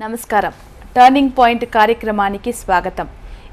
నమస్కారం. Turning point కార్యక్రమానికి స్వాగతం.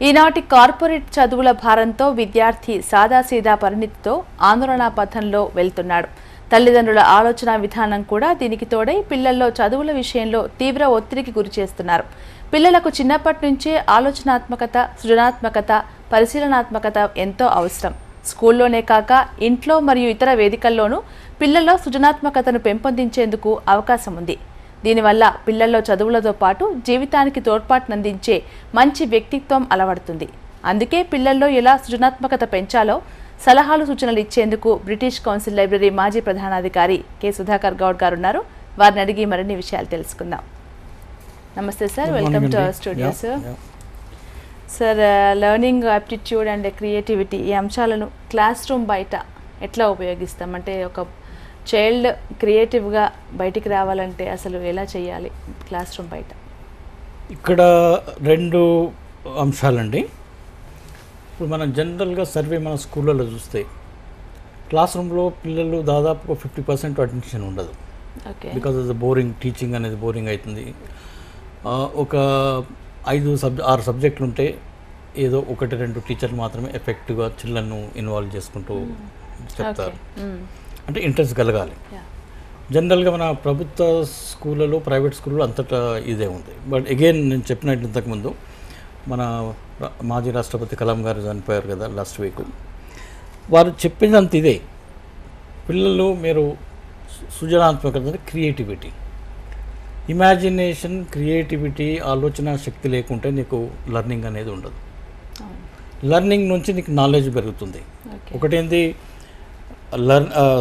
ఈనాటి కార్పొరేట్ చదువుల భారంతో విద్యార్థి సాదాసీదా పరిణితితో ఆందోళన పథంలో వెళ్తున్నాడు. తల్లిదండ్రుల ఆలోచన విధానం కూడా దీనికి తోడై పిల్లల్లో చదువుల విషయంలో తీవ్ర ఒత్తిడికి గురిచేస్తున్నారు. పిల్లలకు చిన్నప్పటి నుంచే ఆలోచనాత్మకత, సృజనాత్మకత, పరిశీలనాత్మకత ఎంతో అవసరం. స్కూల్లోనే కాక ఇంట్లో మరియు ఇతర వేదికల్లోనూ పిల్లల్లో సృజనాత్మకతను పెంపొందించేందుకు అవకాశం ఉంది. దీనివల్ల పిల్లల్లో చదువులతో పాటు జీవితానికి తోడ్పాటునందించే మంచి వ్యక్తిత్వం అలవడుతుంది. అందుకే పిల్లల్లో ఎలా సృజనాత్మకత పెంచాలో సలహాలు సూచనలు ఇచ్చేందుకు బ్రిటిష్ కౌన్సిల్ లైబ్రరీ మాజీ ప్రధానాధికారి కె సుధాకర్ గౌడ్ గారు ఉన్నారు. వారిని అడిగి మరిన్ని విషయాలు తెలుసుకుందాం. నమస్తే sir, welcome to our studio sir. Sir, learning, aptitude and creativity ఈ అంశాలను క్లాస్ రూమ్ బయట ఎట్లా ఉపయోగిస్తాం? అంటే ఒక చైల్డ్ క్రియేటివ్గా బయటికి రావాలంటే అసలు ఎలా చేయాలి క్లాస్ రూమ్ బయట? ఇక్కడ రెండు అంశాలండి. ఇప్పుడు మనం జనరల్గా సర్వే మన స్కూళ్ళలో చూస్తే క్లాస్ రూమ్లో పిల్లలు దాదాపు 50% అటెన్షన్ ఉండదు. Because of the boring teaching అనేది బోరింగ్ అవుతుంది. ఒక 6 సబ్జెక్టులు ఉంటే ఏదో 1-2 టీచర్లు మాత్రమే ఎఫెక్టివ్గా చిల్డ్రన్ను ఇన్వాల్వ్ చేసుకుంటూ చెప్తారు. అంటే ఇంట్రెస్ట్ కలగాలి. జనరల్గా మన ప్రభుత్వ స్కూళ్ళలో, ప్రైవేట్ స్కూల్లో అంతటా ఇదే ఉంది. బట్ అగైన్ నేను చెప్పినట్టు ఇంతకుముందు మన మాజీ రాష్ట్రపతి కలాం గారు చనిపోయారు కదా లాస్ట్ వీక్. వారు చెప్పిందంత ఇదే, పిల్లలు మీరు సృజనాత్మకత, క్రియేటివిటీ, ఇమాజినేషన్, క్రియేటివిటీ, ఆలోచన శక్తి లేకుంటే నీకు లెర్నింగ్ అనేది ఉండదు. లెర్నింగ్ నుంచి నీకు నాలెడ్జ్ పెరుగుతుంది. ఒకటేంది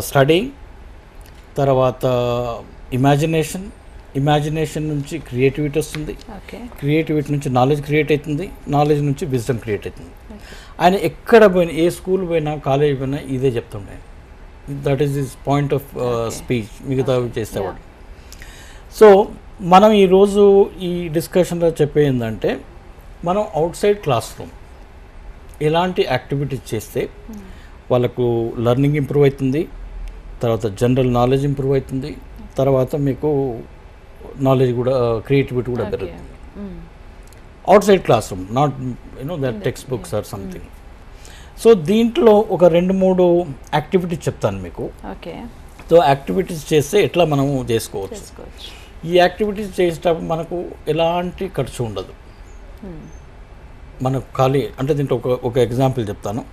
స్టడీ, తర్వాత ఇమాజినేషన్ నుంచి క్రియేటివిటీ వస్తుంది, క్రియేటివిటీ నుంచి నాలెడ్జ్ క్రియేట్ అవుతుంది, నాలెడ్జ్ నుంచి విజ్డమ్ క్రియేట్ అవుతుంది. ఆయన ఎక్కడ పోయినా, ఏ స్కూల్ పోయినా, కాలేజ్ పోయినా ఇదే చెప్తుండే. That is his point of speech. మిగతా చేసేవాడు. సో మనం ఈరోజు ఈ డిస్కషన్లో చెప్పేందంటే, మనం అవుట్ సైడ్ క్లాస్ రూమ్ ఎలాంటి యాక్టివిటీస్ చేస్తే వాళ్ళకు లెర్నింగ్ ఇంప్రూవ్ అవుతుంది, తర్వాత జనరల్ నాలెడ్జ్ ఇంప్రూవ్ అవుతుంది, తర్వాత మీకు నాలెడ్జ్ కూడా, క్రియేటివిటీ కూడా పెరుగుతుంది. Out side class room, not that text books or something. So దీంట్లో ఒక 2-3 యాక్టివిటీస్ చెప్తాను మీకు. సో యాక్టివిటీస్ చేస్తే ఎట్లా మనము చేసుకోవచ్చు. ఈ యాక్టివిటీస్ చేసేటప్పుడు మనకు ఎలాంటి ఖర్చు ఉండదు. మనకు ఖాళీ అంటే దీంట్లో ఒక ఎగ్జాంపుల్ చెప్తాను.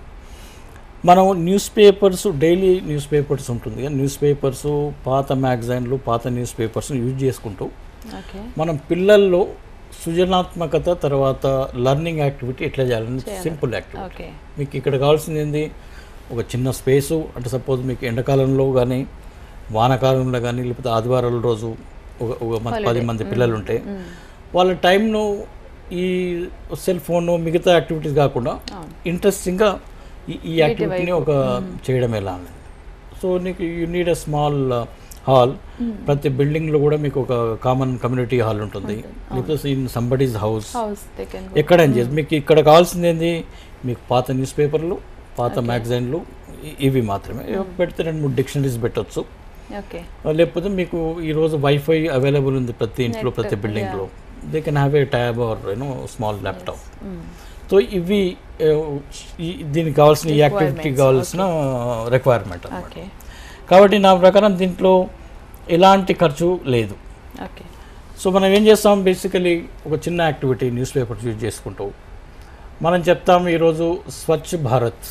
మనం news papers, daily news papers ఉంటుంది, న్యూస్ పేపర్స్, పాత మ్యాగజైన్లు, పాత న్యూస్ పేపర్స్ని యూజ్ చేసుకుంటూ మనం పిల్లల్లో సృజనాత్మకత, తర్వాత లెర్నింగ్ యాక్టివిటీ ఎట్లా చేయాలని సింపుల్ యాక్టివిటీ. మీకు ఇక్కడ కావాల్సింది ఏంది, ఒక చిన్న స్పేసు. అంటే సపోజ్ మీకు ఎండాకాలంలో కానీ, వానాకాలంలో కానీ, లేకపోతే ఆదివారాల రోజు ఒక 10 మంది పిల్లలు ఉంటే వాళ్ళ టైంను ఈ సెల్ ఫోన్, మిగతా యాక్టివిటీస్ కాకుండా ఇంట్రెస్టింగ్గా ఈ యాక్టివిటీని ఒక చేయడం ఎలా అనేది. సో నీకు you need a small hall. ప్రతి బిల్డింగ్లో కూడా మీకు ఒక కామన్ కమ్యూనిటీ హాల్ ఉంటుంది, లేకపోతే ఇన్ సంబడీస్ హౌస్, ఎక్కడైనా చేసి. మీకు ఇక్కడ కావాల్సింది ఏంది, మీకు పాత న్యూస్ పేపర్లు, పాత మ్యాగజైన్లు, ఇవి మాత్రమే పెడితే 2-3 డిక్షనరీస్ పెట్టవచ్చు. లేకపోతే మీకు ఈరోజు వైఫై అవైలబుల్ ఉంది ప్రతి ఇంట్లో, ప్రతి బిల్డింగ్లో. They can have a tab or small laptop. So ఇవి దీనికి కావాల్సిన, ఈ యాక్టివిటీకి కావాల్సిన రిక్వైర్మెంట్ అన్నమాట. కాబట్టి నా ప్రకారం దీంట్లో ఎలాంటి ఖర్చు లేదు. సో మనం ఏం చేస్తాం, బేసికలీ ఒక చిన్న యాక్టివిటీ న్యూస్ పేపర్స్ యూజ్ చేసుకుంటూ మనం చెప్తాం. ఈరోజు స్వచ్ఛ భారత్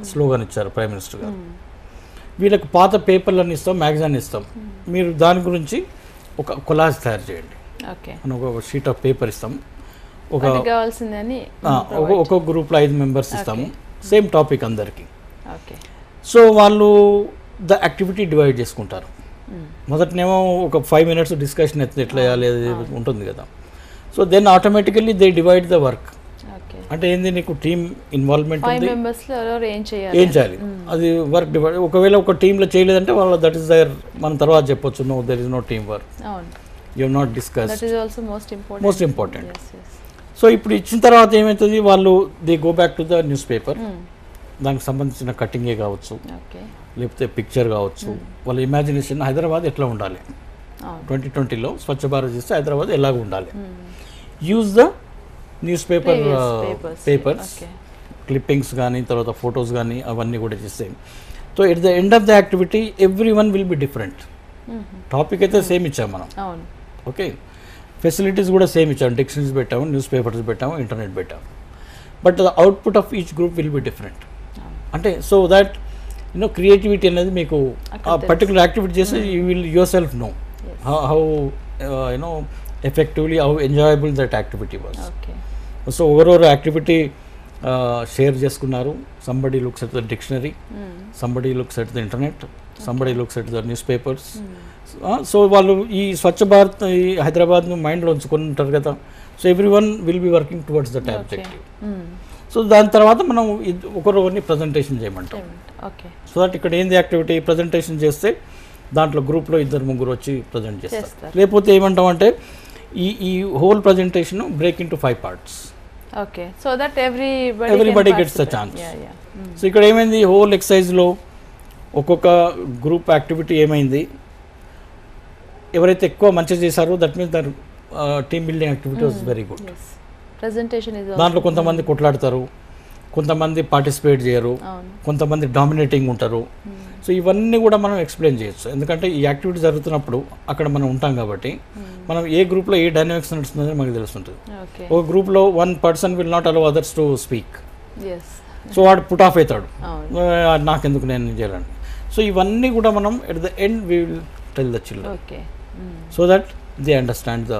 స్లోగన్ ఇచ్చారు ప్రైమ్ మినిస్టర్ గారు. వీళ్ళకి పాత పేపర్లను ఇస్తాం, మ్యాగజైన్ ఇస్తాం. మీరు దాని గురించి ఒక కొలాజ్ తయారు చేయండి. మనం ఒక షీట్ ఆఫ్ పేపర్ ఇస్తాం, ఒక్కొక్క గ్రూప్లో 5 మెంబర్స్ ఇస్తాము, సేమ్ టాపిక్ అందరికీ. సో వాళ్ళు ద యాక్టివిటీ డివైడ్ చేసుకుంటారు. మొదటనేమో ఒక 5 minutes డిస్కషన్ ఎట్లా చేయాలి ఉంటుంది కదా. So then automatically they divide the work. అంటే ఏంది, నీకు టీమ్ ఇన్వాల్వ్మెంట్ ఉంది, ఏం చేయాలి అది వర్క్ డివైడ్. ఒకవేళ ఒక టీంలో చేయలేదంటే వాళ్ళ దట్ ఈస్ దర్, మనం తర్వాత చెప్పొచ్చు, no there is no team work, you have not discuss, most important. So ఇప్పుడు ఇచ్చిన తర్వాత ఏమవుతుంది, వాళ్ళు they go back to the newspaper. దానికి సంబంధించిన కటింగే కావచ్చు, లేకపోతే పిక్చర్ కావచ్చు, వాళ్ళ ఇమాజినేషన్ హైదరాబాద్ ఎట్లా ఉండాలి, 2020లో స్వచ్ఛ భారత్ చేస్తే హైదరాబాద్ ఎలాగ ఉండాలి. Use the newspaper papers clippings కానీ తర్వాత ఫొటోస్ కానీ అవన్నీ కూడా చేస్తాయి. So at the end of the activity every one will be different. Topic అయితే సేమ్ ఇచ్చాము మనం, ఓకే, ఫెసిలిటీస్ కూడా సేమ్ ఇచ్చాము, డిక్షనరీస్ పెట్టాము, న్యూస్ పేపర్స్ పెట్టాము, ఇంటర్నెట్ పెట్టాము, but the output of each group will be different. అంటే సో దట్ క్రియేటివిటీ అనేది మీకు ఆ పర్టికులర్ యాక్టివిటీ చేస్తే you will yourself know how effectively how enjoyable that activity was. So overall activity share చేసుకున్నారు. Somebody looks at the dictionary, somebody looks at the internet, somebody looks at the newspapers. So వాళ్ళు ఈ స్వచ్ఛ భారత్ ఈ హైదరాబాద్ను మైండ్లో ఉంచుకొని ఉంటారు కదా. So every one will be working towards that objective. So దాని తర్వాత మనం ఒకరిని ప్రజెంటేషన్ చేయమంటాం. సో దట్ ఇక్కడ ఏంది యాక్టివిటీ ప్రజెంటేషన్ చేస్తే దాంట్లో గ్రూప్లో 2-3 వచ్చి ప్రజెంట్ చేస్తారు. లేకపోతే ఏమంటాం అంటే ఈ whole presentation break into 5 parts. So that everybody gets the chance. So ఇక్కడ ఏమైంది హోల్ ఎక్సర్సైజ్లో ఒక్కొక్క గ్రూప్ యాక్టివిటీ ఏమైంది, ఎవరైతే ఎక్కువ మంచిగా చేశారో that means there team building activity was very good. దాంట్లో కొంతమంది కొట్లాడతారు, కొంతమంది పార్టిసిపేట్ చేయరు, కొంతమంది డామినేటింగ్ ఉంటారు. సో ఇవన్నీ కూడా మనం ఎక్స్ప్లెయిన్ చేయొచ్చు, ఎందుకంటే ఈ యాక్టివిటీ జరుగుతున్నప్పుడు అక్కడ మనం ఉంటాం కాబట్టి మనం ఏ గ్రూప్లో ఏ డైనామిక్స్ నడుస్తుందని మనకు తెలుస్తుంటుంది. ఒక గ్రూప్లో 1 person will not allow others to speak. So వాడు పుట్ ఆఫ్ అవుతాడు, నాకెందుకు నేను చేయాలని. సో ఇవన్నీ కూడా మనం at the end we will tell the children so that they understand the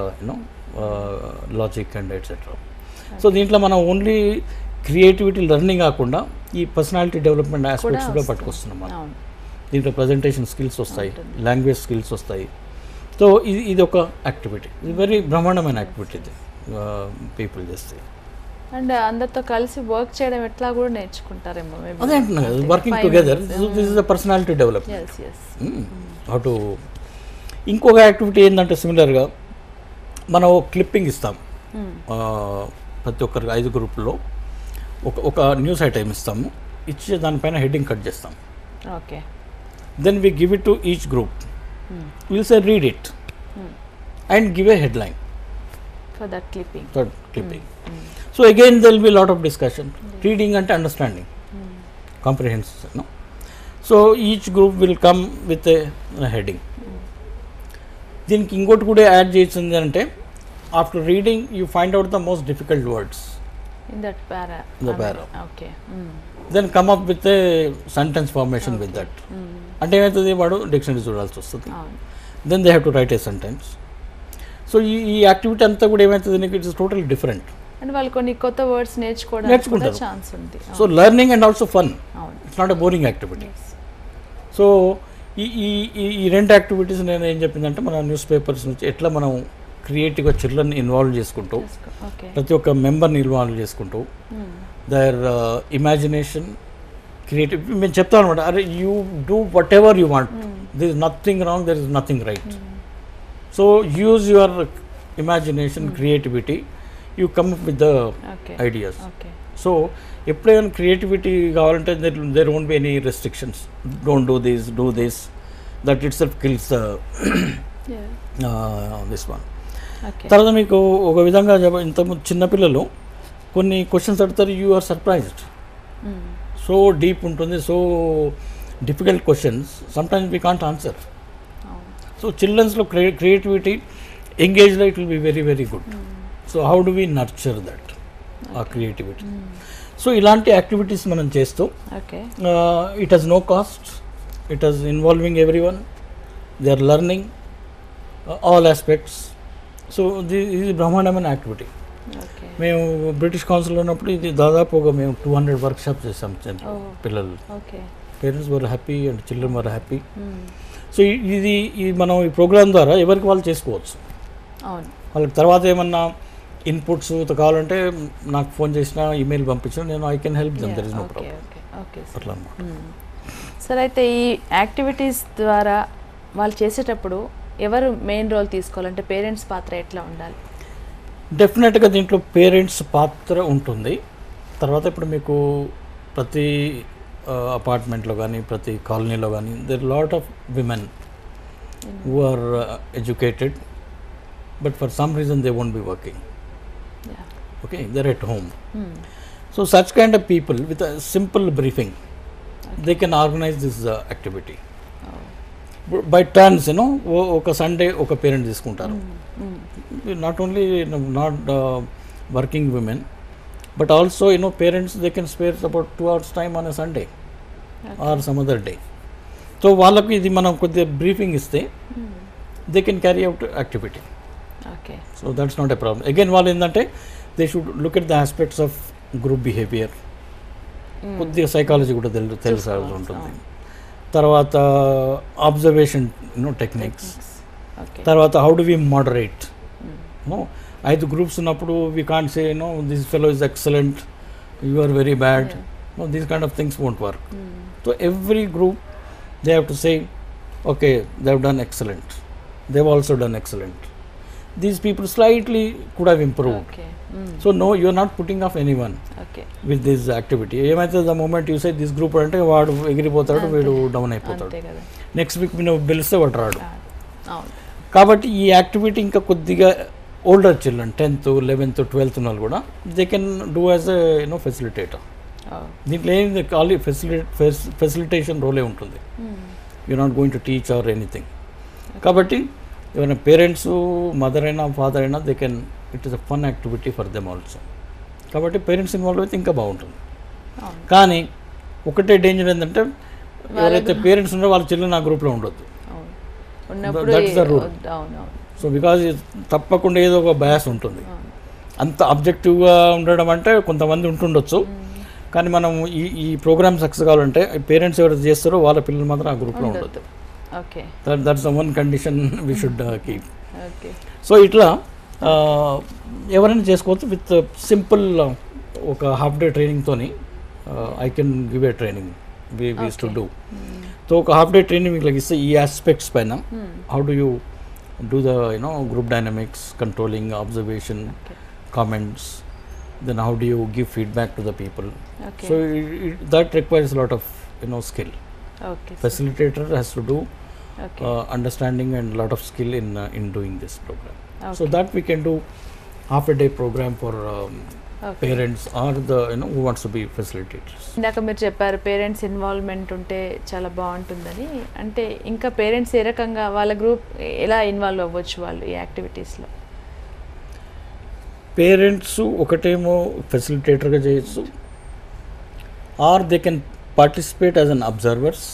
logic and etcetera. So దీంట్లో మనం ఓన్లీ క్రియేటివిటీ లెర్నింగ్ కాకుండా ఈ పర్సనాలిటీ డెవలప్మెంట్ ఆస్పెక్ట్స్ కూడా పట్టుకొస్తున్నాం మనం. దీంట్లో ప్రజెంటేషన్ స్కిల్స్ వస్తాయి, లాంగ్వేజ్ స్కిల్స్ వస్తాయి. సో ఇది ఒక యాక్టివిటీ, ఇది వెరీ బ్రహ్మాండమైన యాక్టివిటీ ఇది పీపుల్ చేస్తే. అండ్ అందరితో కలిసి వర్క్ చేయడం ఎట్లా కూడా నేర్చుకుంటారేమో. అదే అంటున్నా కదా, working together, this is the personality development. How to. ఇంకొక యాక్టివిటీ ఏంటంటే సిమిలర్గా మనం క్లిప్పింగ్ ఇస్తాం ప్రతి ఒక్కరికి 5 గ్రూపుల్లో ఒక న్యూస్ ఐటమ్ ఇస్తాము, ఇచ్చి దానిపైన హెడ్డింగ్ కట్ చేస్తాం. Then we give it to each group, will say read it and give a headline for that clipping. So again there will be lot of discussion. Reading అంటే understanding, comprehension. So each group will come with a heading. దీనికి ఇంకోటి కూడా add చేసింది అంటే after reading you find out the most difficult words in that para. Then come up with a sentence formation with that. అంటే ఏమవుతుంది, వాడు dictionary చూడాల్సి వస్తుంది. Then they have to write a sentence. So ఈ activity అంతా కూడా ఏమవుతుంది, నీకు ఇట్స్ టోటల్ డిఫరెంట్. అండ్ వాళ్ళు కొన్ని కొత్త వర్డ్స్ నేర్చుకుంటారు. ఛాన్స్ ఉంది. So learning and also fun, it's not a boring activity. So ఈ 2 యాక్టివిటీస్ నేను ఏం చెప్పిందంటే మన న్యూస్ పేపర్స్ నుంచి ఎట్లా మనం క్రియేటివ్గా చిల్డ్రన్ ఇన్వాల్వ్ చేసుకుంటూ, ప్రతి ఒక్క మెంబర్ని ఇన్వాల్వ్ చేసుకుంటూ, దర్ ఇమాజినేషన్ క్రియేటివ్ మేము చెప్తాను అనమాట. అరే you do what ever you want, there is nothing wrong, there is nothing right. So use your imagination, creativity, you come up with the ideas. So ఎప్పుడైనా creativity కావాలంటే there won't be any restrictions. Don't do this, that it self kills this one. తర్వాత మీకు ఒక విధంగా ఇంతకుముందు చిన్నపిల్లలు కొన్ని questions అడుగుతారు, you are surprised. So deep ఉంటుంది, so difficult questions sometimes we can't answer. So చిల్డ్రన్స్లో క్రియేటివిటీ ఎంగేజ్లో it will be very very good. So how do we nurture that ah creativity? So ఇలాంటి యాక్టివిటీస్ మనం చేస్తూ it has no cost, it has involving everyone, they are learning all aspects. So ఇది బ్రహ్మాండమైన activity. మేము British కౌన్సిల్లో ఉన్నప్పుడు ఇది దాదాపుగా మేము 200 వర్క్షాప్స్ చేసాం పిల్లలు. Parents were happy and children were happy. So ఇది మనం ఈ ప్రోగ్రామ్ ద్వారా ఎవరికి వాళ్ళు చేసుకోవచ్చు. వాళ్ళకి తర్వాత ఏమన్నా ఇన్పుట్స్ కావాలంటే నాకు ఫోన్ చేసినా, ఈమెయిల్ పంపించినా నేను I can help them, there is no problem. అట్లా అన్నమాట. సరే, అయితే ఈ యాక్టివిటీస్ ద్వారా వాళ్ళు చేసేటప్పుడు ఎవరు మెయిన్ రోల్ తీసుకోవాలంటే పేరెంట్స్ పాత్ర ఎట్లా ఉండాలి? డెఫినెట్గా దీంట్లో పేరెంట్స్ పాత్ర ఉంటుంది. తర్వాత ఇప్పుడు మీకు ప్రతి అపార్ట్మెంట్లో కానీ ప్రతి కాలనీలో కానీ there lot of women who are educated, but for some reason they won't be working. Yeah. Okay, they're at home. So such kind of people with a simple briefing, they can organize this activity. By turns, ఒక Sunday ఒక parent తీసుకుంటారు. Not only not working women, but also parents they can spare about 2 hours time on a Sunday or some other day. So వాళ్ళకు ఇది మనం కొద్దిగా briefing ఇస్తే they can carry out activity. So that's not a problem. Again వాళ్ళు ఏంటంటే they should look at the aspects of group behaviour. కొద్దిగా psychology కూడా తెలుసాల్సి ఉంటుంది. తర్వాత అబ్జర్వేషన్ టెక్నిక్స్, తర్వాత how do we moderate. 5 groups ఉన్నప్పుడు we can't say this fellow is excellent, you are very bad, these kind of things won't work. So every group they have to say okay they have done excellent, they have also done excellent, these people slightly could have improved. So no, you are not putting off anyone with this activity. ఏమైతే the moment you say this group అంటే వాడు ఎగిరిపోతాడు, వీడు down అయిపోతాడు. Next week నువ్వు పిలిస్తే వాడు రాడు. కాబట్టి ఈ యాక్టివిటీ ఇంకా కొద్దిగా older children 10th, 11th, 12th వాళ్ళు కూడా they can do as a facilitator. దీంట్లో ఏంది ఖాళీ ఫెసిలిటేషన్ రోలే ఉంటుంది. You not going to teach or anything. కాబట్టి ఎవరైనా పేరెంట్స్, మదర్ అయినా ఫాదర్ అయినా they can, it is a fun activity for them also. కాబట్టి పేరెంట్స్ ఇన్వాల్వ్ అయితే ఇంకా బాగుంటుంది. కానీ ఒకటే డేంజర్ ఏంటంటే ఎవరైతే పేరెంట్స్ ఉన్నారో వాళ్ళ చిల్డ్రన్ ఆ గ్రూప్లో ఉండొద్దు. That's the rule. So because తప్పకుండా ఏదో ఒక బయాస్ ఉంటుంది. అంత అబ్జెక్టివ్గా ఉండడం అంటే కొంతమంది ఉంటుండొచ్చు, కానీ మనం ఈ ప్రోగ్రామ్ సక్సెస్ కావాలంటే పేరెంట్స్ ఎవరైతే చేస్తారో వాళ్ళ పిల్లలు మాత్రం ఆ గ్రూప్లో ఉండొద్దు. That's the one condition we should keep. So ఇట్లా ఎవరైనా చేసుకోవచ్చు విత్ సింపుల్ ఒక హాఫ్ డే ట్రైనింగ్తోని. I can give a training we use to do. So ఒక హాఫ్ డే ట్రైనింగ్ మీకు ఇస్తే ఈ ఆస్పెక్ట్స్ పైన how do you do the group dynamics, controlling, observation, comments, then how do you give feedback to the people. So that requires a lot of skill. Facilitator has to do understanding and a lot of skill in doing this program. So that we can do half a day program for parents or the who wants to be facilitators. ఇందాక మీరు చెప్పారు parents involvement ఉంటే చాలా బాగుంటుందని. అంటే ఇంకా parents ఏ రకంగా వాళ్ళ గ్రూప్ ఎలా ఇన్వాల్వ్ అవ్వచ్చు వాళ్ళు ఈ యాక్టివిటీస్లో? పేరెంట్స్ ఒకటేమో ఫెసిలిటేటర్గా చేయొచ్చు, or they can participate as an observers.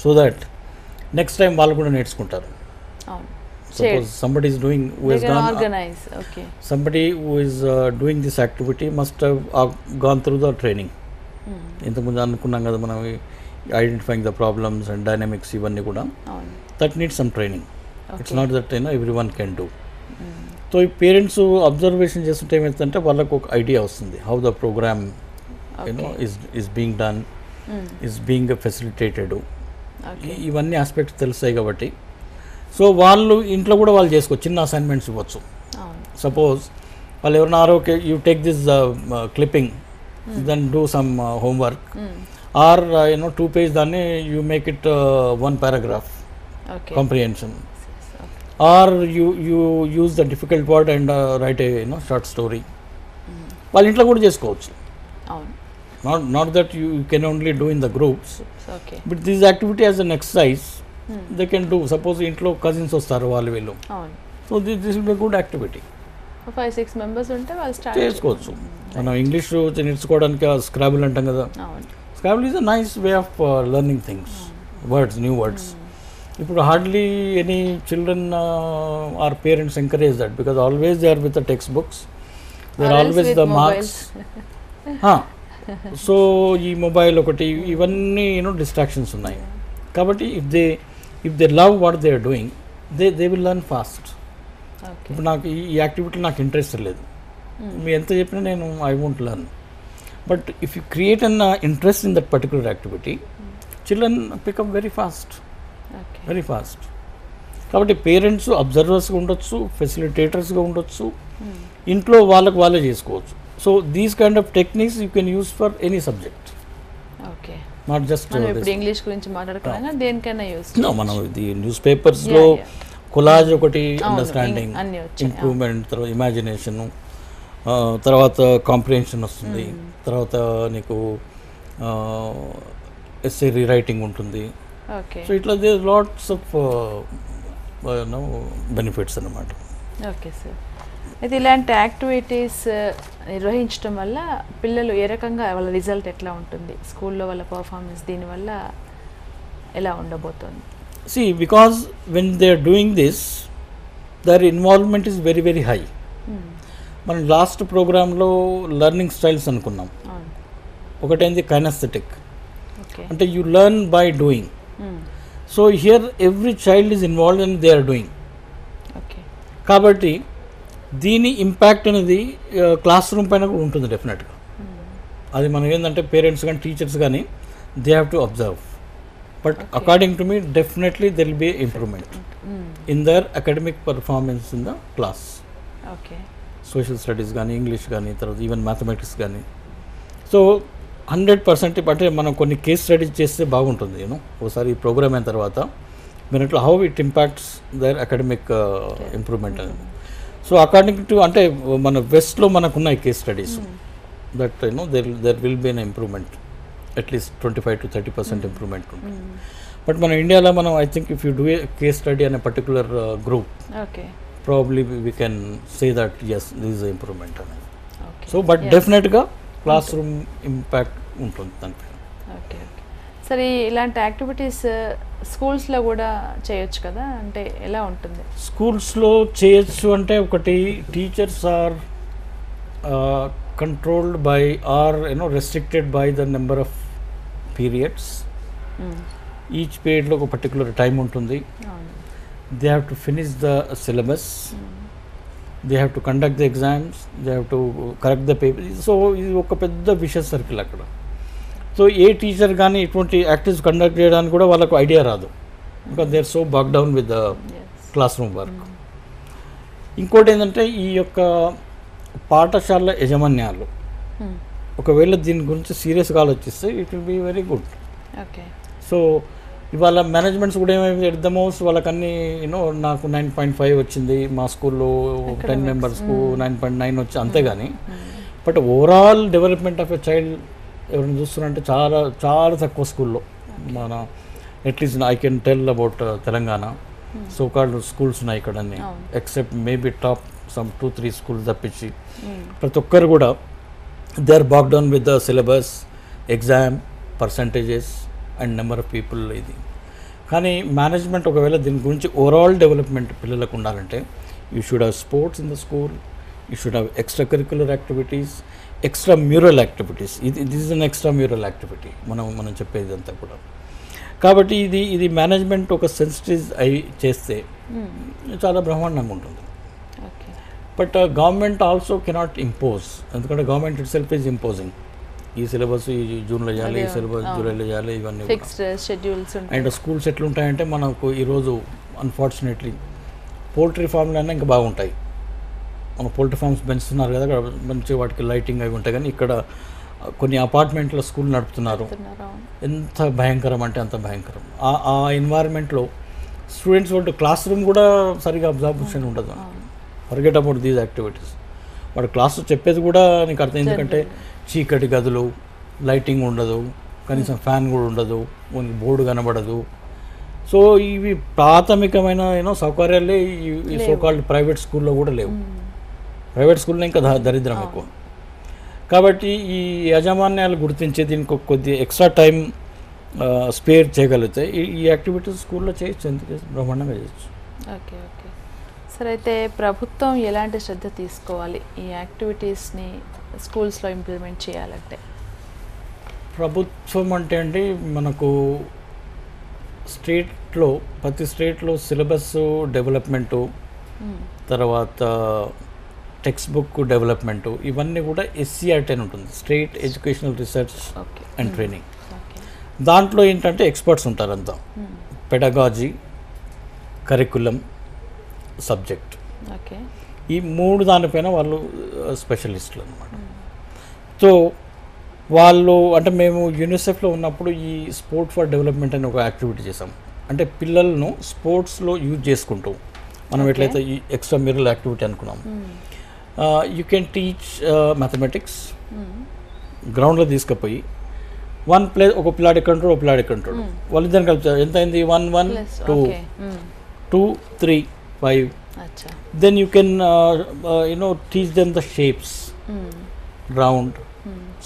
So that next time వాళ్ళు కూడా నేర్చుకుంటారు. Suppose somebody is doing who has gone organize. Somebody who is doing this activity must have gone through the training. ఇంతకుముందు అనుకున్నాం కదా మనం identifying the problems and dynamics, ఇవన్నీ కూడా that need some training. It's not that every one can do. So ఈ parents observation చేస్తుంటే ఏమవుతుందంటే వాళ్ళకు ఒక ఐడియా వస్తుంది how the program is being done, is being facilitated. ఇవన్నీ ఆస్పెక్ట్స్ తెలుస్తాయి కాబట్టి సో వాళ్ళు ఇంట్లో కూడా వాళ్ళు చేసుకోవచ్చు, చిన్న అసైన్మెంట్స్ ఇవ్వచ్చు. సపోజ్ వాళ్ళు ఎవరైనా okay you take this clipping, then do some homework, or 2 pages దాన్ని you make it 1 paragraph comprehension, or you use the difficult word and write a short story. వాళ్ళు ఇంట్లో కూడా చేసుకోవచ్చు. Not that you can only do in the groups, but this activity as an exercise they can do. Suppose ఇంట్లో cousins వస్తారు వాళ్ళు వీళ్ళు, so this will be good activity. 5-6 members ఉంటే వాళ్ళు స్టార్ట్ చేసుకోవచ్చు. మనం ఇంగ్లీష్ నేర్చుకోవడానికి స్క్రాబుల్ అంటాం కదా, scrabble is a nice way of learning things, words, new words. ఇప్పుడు hardly any children or parents encourage that, because always they are with the textbooks, they are always the marks. So ఈ mobile ఒకటి, ఇవన్నీ distractions ఉన్నాయి. కాబట్టి if they love what they are doing, they will learn fast. ఇప్పుడు నాకు ఈ activity నాకు interest లేదు, మీరు ఎంత చెప్పినా నేను I won't learn. But if you create an interest in that particular activity, children pick up very fast. కాబట్టి పేరెంట్స్ అబ్జర్వర్స్గా ఉండొచ్చు, ఫెసిలిటేటర్స్గా ఉండొచ్చు, ఇంట్లో వాళ్ళకు వాళ్ళే చేసుకోవచ్చు. So these kind of techniques you can use for any subject. Not just మనం ఇప్పుడు ఇంగ్లీష్ గురించి మాట్లాడుకున్నాం, దేనికైనా యూస్ మనం ఇది న్యూస్ పేపర్స్లో కొలాజ్ ఒకటి, అండర్స్టాండింగ్, ఇంప్రూవ్మెంట్, తర్వాత ఇమాజినేషను, తర్వాత కాంప్రిహెన్షన్ వస్తుంది, తర్వాత నీకు ఎస్ఏ రీరైటింగ్ ఉంటుంది. సో ఇట్లా దేర్ లాట్స్ ఆఫ్ బెనిఫిట్స్ అన్నమాట. Okay sir. అయితే ఇలాంటి యాక్టివిటీస్ నిర్వహించడం వల్ల పిల్లలు ఏ రకంగా వాళ్ళ రిజల్ట్ ఎట్లా ఉంటుంది, స్కూల్లో వాళ్ళ పర్ఫార్మెన్స్ దీనివల్ల ఎలా ఉండబోతుంది? See, because when they are doing this, their involvement is very very high. మనం లాస్ట్ ప్రోగ్రాంలో లెర్నింగ్ స్టైల్స్ అనుకున్నాం. ఒకటేంది కైనస్థెటిక్, అంటే you learn by doing. So here every child is involved and they are doing. కాబట్టి దీని impact అనేది class room పైన కూడా ఉంటుంది డెఫినెట్గా. అది మనం ఏంటంటే పేరెంట్స్ కానీ టీచర్స్ కానీ they have to observe. But according to me definitely there will B improvement in their academic performance in the class. Social studies కానీ, ఇంగ్లీష్ కానీ, తర్వాత ఈవెన్ మ్యాథమెటిక్స్ కానీ. సో 100% అంటే మనం కొన్ని కేస్ స్టడీస్ చేస్తే బాగుంటుంది. ఒకసారి ఈ ప్రోగ్రామ్ అయిన తర్వాత మీరట్లో how it impacts their academic improvement అనేది. సో అకార్డింగ్ టు అంటే మన వెస్ట్లో మనకున్న case studies that there will be an improvement, at least 25 to 30% improvement ఉంటుంది. బట్ మన ఇండియాలో మనం I think if you do a case study అనే particular group, probably we can say that yes, this is an improvement. So but definitely classroom impact ఉంటుంది దానిపైన. Okay. సరే, ఇలాంటి activities స్కూల్స్లో కూడా చేయొచ్చు కదా, అంటే ఎలా ఉంటుంది? స్కూల్స్లో చేయొచ్చు అంటే ఒకటి teachers are controlled by or restricted by the number of periods. Each పీరియడ్లో ఒక పర్టికులర్ టైం ఉంటుంది. They have to finish the syllabus, they have to conduct the exams, they have to correct the paper. So ఇది ఒక పెద్ద vicious circle అక్కడ. So a teacher కానీ ఇటువంటి activities conduct చేయడానికి కూడా వాళ్ళకు ఐడియా రాదు, because they are so bogged down with the classroom work. ఇంకోటి ఏంటంటే ఈ యొక్క పాఠశాల యజమాన్యాలు ఒకవేళ దీని గురించి సీరియస్గా ఆలోచిస్తే it will be very good. So ఇవాళ మేనేజ్మెంట్స్ కూడా ఏమైంది ఎట్ ద మోస్ట్ వాళ్ళకన్నీ నాకు 9.5 వచ్చింది, మా స్కూల్లో 10 మెంబర్స్కు 9.9 వచ్చి, అంతేగాని but overall development of a child ఎవరైనా చూస్తున్నారంటే చాలా చాలా తక్కువ స్కూల్లో. మన at least I can tell about Telangana so called schools ఉన్నాయి ఇక్కడ అన్ని, except maybe top some 2-3 schools తప్పించి ప్రతి ఒక్కరు కూడా they are bogged down with the syllabus, exam, percentages and number of people. ఇది కానీ మేనేజ్మెంట్ ఒకవేళ దీని గురించి ఓవరాల్ డెవలప్మెంట్ పిల్లలకు ఉండాలంటే you should have sports in the school, you should have extra curricular activities, extra mural activities. This is an extra mural activity మనం చెప్పేది అంతా కూడా. కాబట్టి ఇది మేనేజ్మెంట్ ఒక సెన్సిటైజ్ అయి చేస్తే చాలా బ్రహ్మాండంగా ఉంటుంది. But government also cannot impose, ఎందుకంటే government itself is imposing. ఈ సిలబస్ ఈ జూన్లో చేయాలి, ఈ సిలబస్ జూలైలో చేయాలి, ఇవన్నీ అండ్ స్కూల్స్ ఎట్లుంటాయంటే మనకు ఈరోజు అన్ఫార్చునేట్లీ పోల్ట్రీ ఫామ్లు అయినా ఇంకా బాగుంటాయి. మన పోల్ట్రీ ఫార్మ్స్ పెంచుతున్నారు కదా, మంచి వాటికి లైటింగ్ అవి ఉంటాయి. కానీ ఇక్కడ కొన్ని అపార్ట్మెంట్లో స్కూల్ నడుపుతున్నారు, ఎంత భయంకరం అంటే అంత భయంకరం. ఆ ఎన్వైర్న్మెంట్లో స్టూడెంట్స్ వాళ్ళ క్లాస్ రూమ్ కూడా సరిగా అబ్జర్వేషన్ ఉండదు. Forget about these activities. వాడు క్లాసు చెప్పేది కూడా నీకు అర్థం, ఎందుకంటే చీకటి గదులు, లైటింగ్ ఉండదు, కనీసం ఫ్యాన్ కూడా ఉండదు, మనకి బోర్డు కనబడదు. సో ఇవి ప్రాథమికమైన సౌకర్యాలే ఈ సోకాల్డ్ ప్రైవేట్ స్కూల్లో కూడా లేవు. ప్రైవేట్ స్కూల్లో ఇంకా దరిద్రం ఎక్కువ. కాబట్టి ఈ యాజమాన్యాలు గుర్తించే దీనికి కొద్ది ఎక్స్ట్రా టైం స్పేర్ చేయగలిగితే ఈ యాక్టివిటీస్ స్కూల్లో చేయొచ్చు, ఎందుకు బ్రహ్మాండంగా చేయొచ్చు. ఓకే. సరే, అయితే ప్రభుత్వం ఎలాంటి శ్రద్ధ తీసుకోవాలి ఈ యాక్టివిటీస్ని స్కూల్స్లో ఇంప్లిమెంట్ చేయాలంటే? ప్రభుత్వం అంటే అండి మనకు స్టేట్లో ప్రతి స్టేట్లో సిలబస్ డెవలప్మెంటు, తర్వాత టెక్స్ట్ బుక్ డెవలప్మెంటు, ఇవన్నీ కూడా SCRT అని ఉంటుంది, state educational research and training. దాంట్లో ఏంటంటే ఎక్స్పర్ట్స్ ఉంటారు అంతా, పెడగాజీ, కరికులం, సబ్జెక్ట్, ఈ 3 దానిపైన వాళ్ళు స్పెషలిస్టులు అనమాట. సో వాళ్ళు అంటే మేము యూనిసెఫ్లో ఉన్నప్పుడు ఈ స్పోర్ట్ ఫర్ డెవలప్మెంట్ అని ఒక యాక్టివిటీ చేసాం. అంటే పిల్లలను స్పోర్ట్స్లో యూజ్ చేసుకుంటూ మనం ఎట్లయితే ఈ ఎక్స్ట్రా మ్యూరల్ యాక్టివిటీ అనుకున్నాం. యూ కెన్ టీచ్ మ్యాథమెటిక్స్ గ్రౌండ్లో తీసుకుపోయి ఒక పిల్లాడు ఎక్కడ ఉంటాడు, ఒక పిల్లాడు ఎక్కడ ఉంటాడు, వాళ్ళిద్దరిని కలుపుతారు. ఎంత అయింది? 1 1 2 2 3 5. Then you can teach them the shapes, round,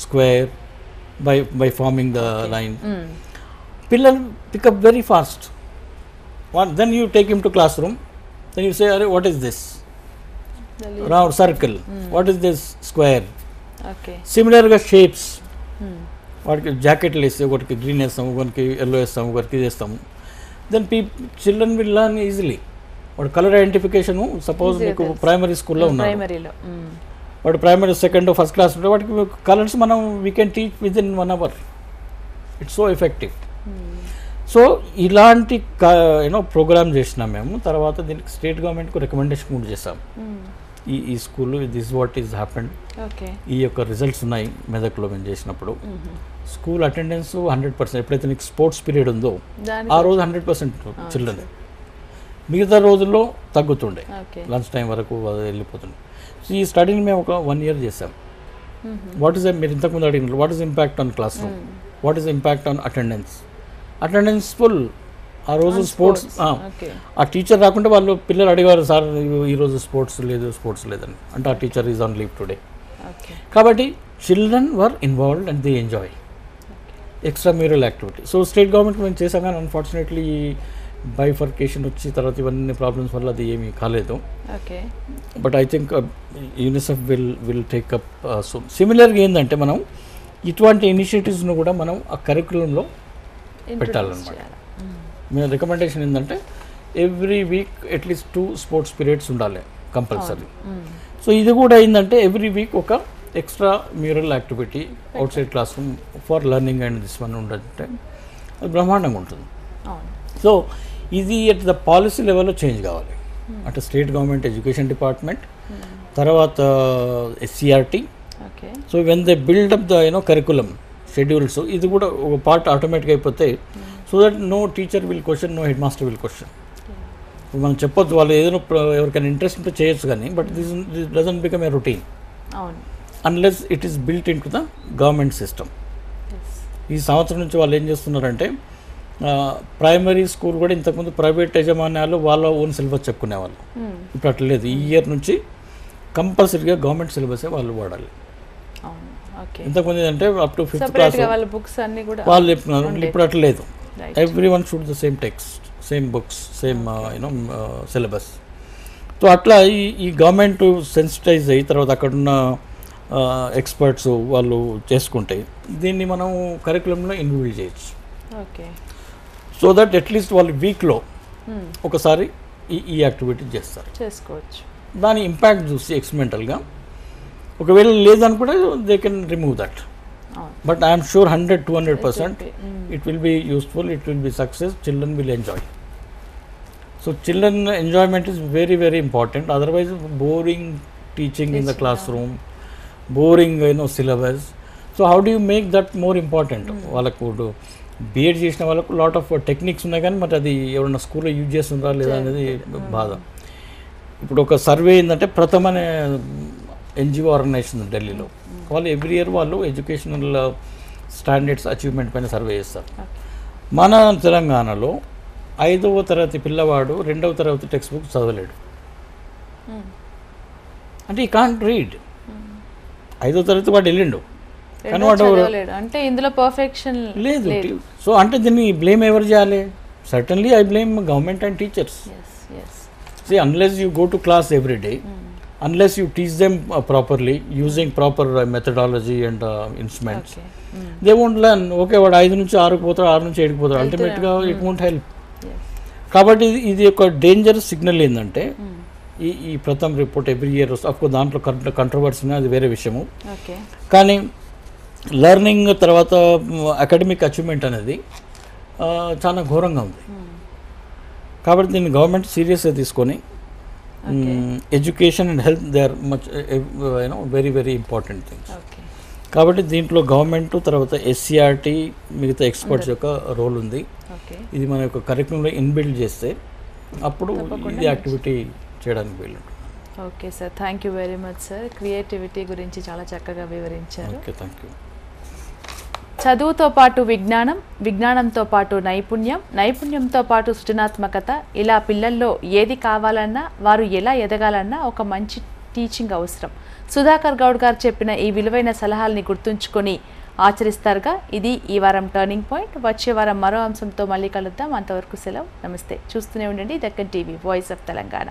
square, by forming the line. Pillal pick up very fast. Then you take him to classroom. Then you say, what is this? Round, circle. What is this? Square. Similar shapes. వాడికి జాకెట్లు వేస్తే ఒకటికి green వేస్తాము, ఒకరికి yellow వేస్తాము, ఒకరికి ఇది వేస్తాము. Then children will learn easily. వాడు కలర్ ఐడెంటిఫికేషను సపోజ్ మీకు ప్రైమరీ స్కూల్లో ఉన్నాడు, వాడు ప్రైమరీ సెకండ్ ఫస్ట్ క్లాస్ ఉంటే వాడికి కలర్స్ మనం we can teach with in 1 hour. It's so effective. So ఇలాంటి ప్రోగ్రామ్ చేసినాం మేము. తర్వాత దీనికి స్టేట్ గవర్నమెంట్కు రికమెండేషన్ కూడా చేస్తాం. ఈ స్కూల్లో దిస్ వాట్ ఈస్ హ్యాపెండ్, ఈ యొక్క రిజల్ట్స్ ఉన్నాయి మెదక్లో మేము చేసినప్పుడు. School attendance 100%. ఎప్పుడైతే నీకు స్పోర్ట్స్ పీరియడ్ ఉందో ఆ రోజు 100% చిల్డ్రన్. మిగతా రోజుల్లో తగ్గుతుండే, లంచ్ టైం వరకు వెళ్ళిపోతుండే. సో ఈ స్టడీని మేము ఒక 1 year చేసాం. వాట్ ఈస్ మీరు ఇంతకుముందు అడిగినట్లు what is impact on classroom, what is impact on attendance full. ఆ రోజు స్పోర్ట్స్ ఆ టీచర్ రాకుంటే వాళ్ళు పిల్లలు అడిగారు, సార్ ఈరోజు స్పోర్ట్స్ లేదని. అంటే ఆ teacher is on leave today. కాబట్టి children were involved and they enjoy extra mural activity. So state government మేము చేసాం, కానీ అన్ఫార్చునేట్లీ బైఫర్కేషన్ వచ్చి తర్వాత ఇవన్నీ ప్రాబ్లమ్స్ వల్ల అది ఏమీ కాలేదు. But I think UNICEF will take up soon. సిమిలర్గా ఏంటంటే మనం ఇటువంటి ఇనిషియేటివ్స్ను కూడా మనం ఆ కరికులంలో పెట్టాలన్నమాట. మేము రికమెండేషన్ ఏంటంటే every week at least 2 sports periods ఉండాలి కంపల్సరీ. సో ఇది కూడా ఏంటంటే ఎవ్రీ వీక్ ఒక extra mural activity outside classroom for learning and this one ఉండాలంటే అది బ్రహ్మాండంగా ఉంటుంది. సో ఇది ఎట్ ద పాలసీ లెవెల్లో చేంజ్ కావాలి. అంటే స్టేట్ గవర్నమెంట్ ఎడ్యుకేషన్ డిపార్ట్మెంట్, తర్వాత SCRT. So when they build up the curriculum schedules, ఇది కూడా ఒక పార్ట్ ఆటోమేటిక్గా అయిపోతే so that no teacher will question, no head master will question. మనం చెప్పొచ్చు వాళ్ళు ఏదైనా ఎవరికైనా ఇంట్రెస్ట్ ఉంటే చేయొచ్చు, కానీ but this doesn't become a routine unless it is built in to the government system. ఈ సంవత్సరం నుంచి వాళ్ళు ఏం చేస్తున్నారంటే ప్రైమరీ స్కూల్ కూడా ఇంతకుముందు ప్రైవేట్ యజమాన్యాలు వాళ్ళ ఓన్ సిలబస్ చెప్పుకునేవాళ్ళు. ఇప్పుడు అట్లా లేదు. ఈ ఇయర్ నుంచి కంపల్సరీగా గవర్నమెంట్ సిలబసే వాళ్ళు వాడాలి. ఇంతకుముందు అంటే అప్ టు 5th క్లాస్ వాళ్ళు చెప్తున్నారు. ఇప్పుడు అట్లా లేదు. Every one should the same text, same books, same syllabus. So అట్లా ఈ గవర్నమెంట్ సెన్సిటైజ్ అయ్యి తర్వాత అక్కడున్న ఎక్స్పర్ట్స్ వాళ్ళు చేసుకుంటే దీన్ని మనం కరికులంలో ఇన్వాల్వ్ చేయొచ్చు. సో దట్ అట్లీస్ట్ వాళ్ళు వీక్లో ఒకసారి ఈ యాక్టివిటీ చేసుకోవచ్చు. దాని ఇంపాక్ట్ చూసి ఎక్స్పెరిమెంటల్గా ఒకవేళ లేదనుకుంటే they can remove that. But I'm sure 100-200% it will be useful, it will be success, children will enjoy. So children enjoyment is very very important. Otherwise boring teaching in the classroom, boring syllabus. So how do you make that more important? వాళ్ళకు B Ed చేసిన వాళ్ళకు lot of techniques ఉన్నాయి, కానీ మరి అది ఎవరైనా స్కూల్లో use చేస్తుందా లేదా అనేది బాధ. ఇప్పుడు ఒక సర్వే ఏంటంటే ప్రథమ అనే NGO ఆర్గనైజేషన్ ఢిల్లీలో, వాళ్ళు ఎవ్రీ ఇయర్ వాళ్ళు ఎడ్యుకేషనల్ స్టాండర్డ్స్ అచీవ్మెంట్ పైన సర్వే చేస్తారు. మన తెలంగాణలో 5వ తరగతి పిల్లవాడు 2వ తరగతి టెక్స్ట్ బుక్ చదవలేడు. అంటే ఈ కాంట్ రీడ్. 5వ తరగతి వాడు వెళ్ళిండు కానీ వాడు అంటే ఇందులో పర్ఫెక్షన్ లేదు. సో అంటే దీన్ని బ్లేమ్ ఎవరు చేయాలి? Certainly I blame government and teachers. See, unless you go to class every day, unless you teach them properly, using proper methodology and instruments, they won't learn. Okay, వాడు 5 నుంచి 6కు పోతాడు, 6 నుంచి 7కు పోతాడు, అల్టిమేట్గా ఇట్ వోంట్ హెల్ప్. కాబట్టి ఇది ఒక danger signal ఏంటంటే ఈ ప్రథమ రిపోర్ట్ ఎవ్రీ ఇయర్ అఫ్కోర్స్ దాంట్లో కంట్రవర్సీ అది వేరే విషయము, కానీ లెర్నింగ్ తర్వాత అకాడమిక్ అచీవ్మెంట్ అనేది చాలా ఘోరంగా ఉంది. కాబట్టి దీన్ని గవర్నమెంట్ సీరియస్గా తీసుకొని education and health they are much very very important things. కాబట్టి దీంట్లో గవర్నమెంట్ తర్వాత ఎస్సీఆర్టీ మిగతా ఎక్స్పర్ట్స్ యొక్క రోల్ ఉంది. ఇది మన యొక్క కరిక్యులంలో ఇన్బిల్డ్ చేస్తే అప్పుడు ఇది యాక్టివిటీ చేయడానికి వీలు. Okay sir, thank you very much sir. Creativity గురించి చాలా చక్కగా వివరించారు. Okay, thank you. చదువుతో పాటు విజ్ఞానం, విజ్ఞానంతో పాటు నైపుణ్యం, నైపుణ్యంతో పాటు సృజనాత్మకత, ఇలా పిల్లల్లో ఏది కావాలన్నా వారు ఎలా ఎదగాలన్నా ఒక మంచి టీచింగ్ అవసరం. సుధాకర్ గౌడ్ గారు చెప్పిన ఈ విలువైన సలహాలని గుర్తుంచుకొని ఆచరిస్తారుగా. ఇది ఈ వారం టర్నింగ్ పాయింట్. వచ్చే వారం మరో అంశంతో మళ్ళీ కలుద్దాం. అంతవరకు సెలవు, నమస్తే. చూస్తూనే ఉండండి Deccan TV, voice of Telangana.